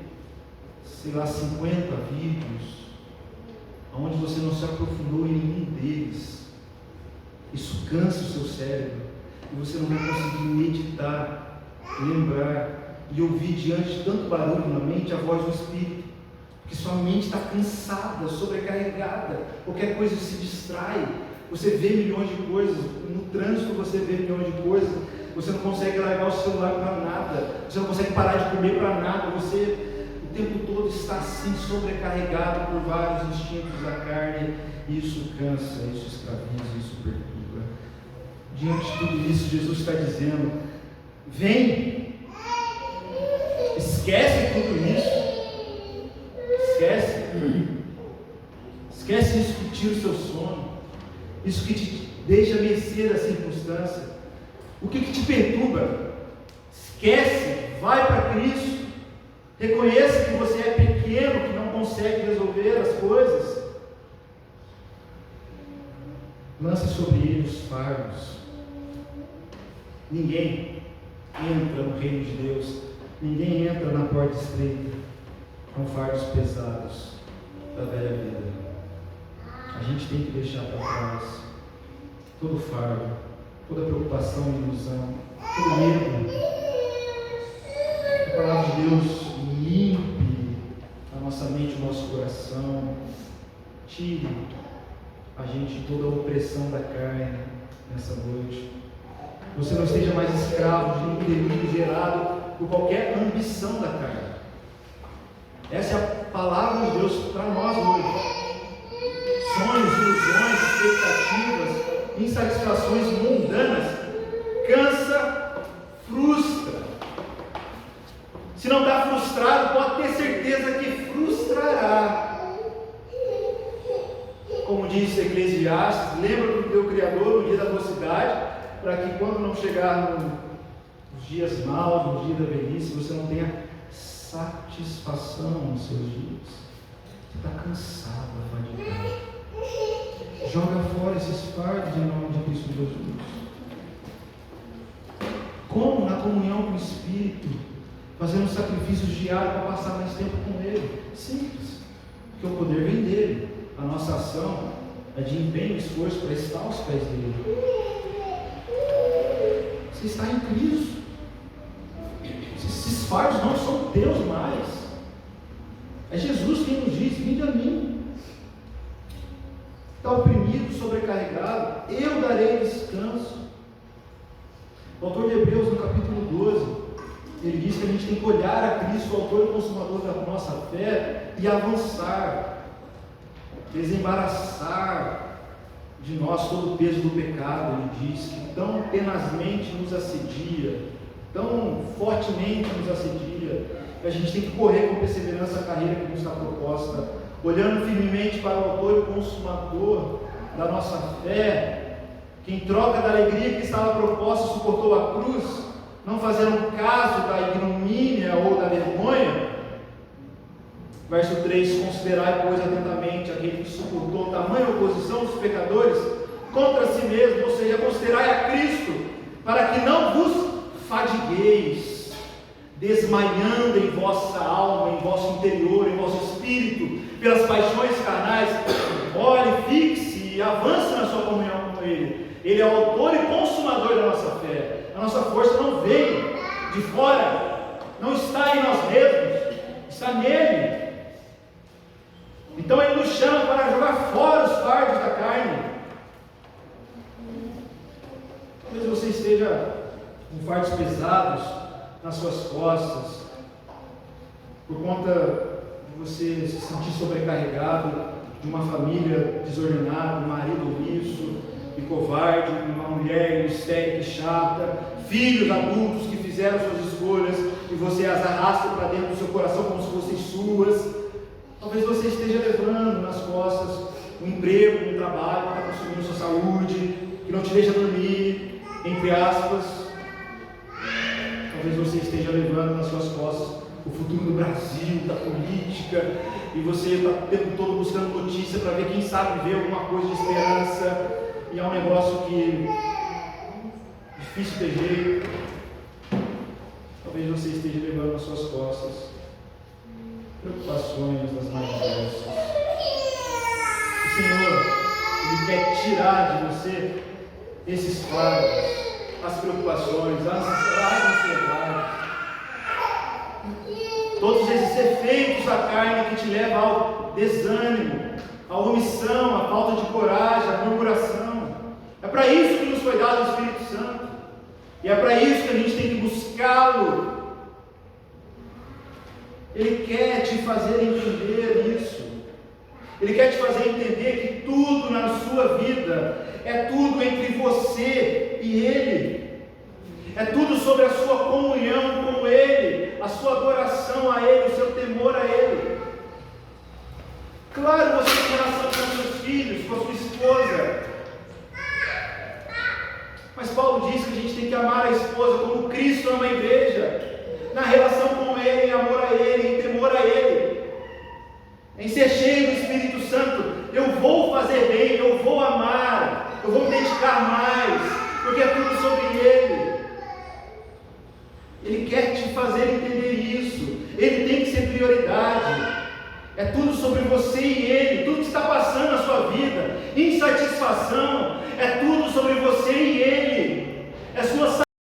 50 vídeos, onde você não se aprofundou em nenhum deles. Isso cansa o seu cérebro, e você não vai conseguir meditar, lembrar e ouvir diante de tanto barulho na mente a voz do Espírito, porque sua mente está cansada, sobrecarregada, qualquer coisa se distrai, você vê milhões de coisas, no trânsito você vê milhões de coisas, você não consegue largar o celular para nada, você não consegue parar de comer para nada, você o tempo todo está assim sobrecarregado por vários instintos da carne, e isso cansa, isso escraviza, isso perturba. Diante de tudo isso, Jesus está dizendo: vem, esquece tudo isso, esquece isso que tira o seu sono, isso que te deixa vencer a circunstância, o que te perturba. Esquece, vai para Cristo, reconheça que você é pequeno, que não consegue resolver as coisas, lance sobre ele os fardos. Ninguém entra no reino de Deus, ninguém entra na porta estreita com fardos pesados da velha vida. A gente tem que deixar para trás todo fardo, toda preocupação e ilusão, todo medo. A palavra de Deus limpe a nossa mente, o nosso coração, tire a gente de toda a opressão da carne nessa noite. Você não esteja mais escravo de nenhum delírio gerado por qualquer ambição da carne. Essa é a palavra de Deus para nós hoje. Sonhos, ilusões, expectativas, insatisfações mundanas, cansa, frustra. Se não está frustrado, pode ter certeza que frustrará. Como disse Eclesiastes, lembra do teu Criador no dia da mocidade, para que quando não chegar nos dias maus, no dia da velhice, você não tenha satisfação nos seus dias. Você está cansado, afadigado. Joga fora esses fardos em nome de Cristo Jesus. Como? Na comunhão com o Espírito, fazendo sacrifícios diários para passar mais tempo com Ele. Simples, porque o poder vem dele. A nossa ação é de empenho e esforço para estar aos pés dele. Você está em Cristo. Esses fardos não são teus mais. É Jesus quem nos diz: vinde a mim. Está oprimido, sobrecarregado, eu darei descanso. O autor de Hebreus, no capítulo 12, ele diz que a gente tem que olhar a Cristo, o autor e consumador da nossa fé, e avançar, desembaraçar de nós todo o peso do pecado. Ele diz que tão tenazmente nos assedia, tão fortemente nos assedia, que a gente tem que correr com perseverança a carreira que nos está proposta, olhando firmemente para o autor e consumador da nossa fé, que em troca da alegria que estava proposta suportou a cruz, não fazendo caso da ignomínia ou da vergonha. Verso 3: considerai, pois, atentamente aquele que suportou tamanha oposição dos pecadores contra si mesmo, ou seja, considerai a Cristo, para que não vos fadigueis, desmanhando em vossa alma, em vosso interior, em vosso espírito, pelas paixões carnais, olhe, fixe e avance na sua comunhão com Ele. Ele é o autor e consumador da nossa fé. A nossa força não vem de fora, não está em nós mesmos, está nele. Então Ele nos chama para jogar fora os fardos da carne. Talvez você esteja com fardos pesados nas suas costas, por conta de você se sentir sobrecarregado, de uma família desordenada, um marido omisso e covarde, uma mulher histérica e chata, filhos adultos que fizeram suas escolhas e você as arrasta para dentro do seu coração como se fossem suas. Talvez você esteja levando nas costas um emprego, um trabalho que está consumindo sua saúde, que não te deixa dormir, entre aspas. Talvez você esteja levando nas suas costas o futuro do Brasil, da política, e você está o tempo todo buscando notícia para ver, quem sabe, ver alguma coisa de esperança, e é um negócio que é difícil ter jeito. Talvez você esteja levando nas suas costas preocupações das mais diversas. O Senhor, Ele quer tirar de você esses fardos, as preocupações, as ansiedades, todos esses efeitos da carne que te levam ao desânimo, à omissão, à falta de coragem, à murmuração. É para isso que nos foi dado o Espírito Santo, e é para isso que a gente tem que buscá-lo. Ele quer te fazer entender isso. Ele quer te fazer entender que tudo na sua vida é tudo entre você e Ele. É tudo sobre a sua comunhão com Ele, a sua adoração a Ele, o seu temor a Ele. Claro, você tem relação com seus filhos, com a sua esposa. Mas Paulo diz que a gente tem que amar a esposa como Cristo ama a igreja, na relação com Ele, em amor a Ele, em temor a Ele, em ser cheio do Espírito Santo. Eu vou fazer bem, eu vou amar, eu vou me dedicar mais, porque é tudo sobre Ele. Ele quer te fazer entender isso. Ele tem que ser prioridade. É tudo sobre você e Ele. Tudo que está passando na sua vida, insatisfação, é tudo sobre você e Ele.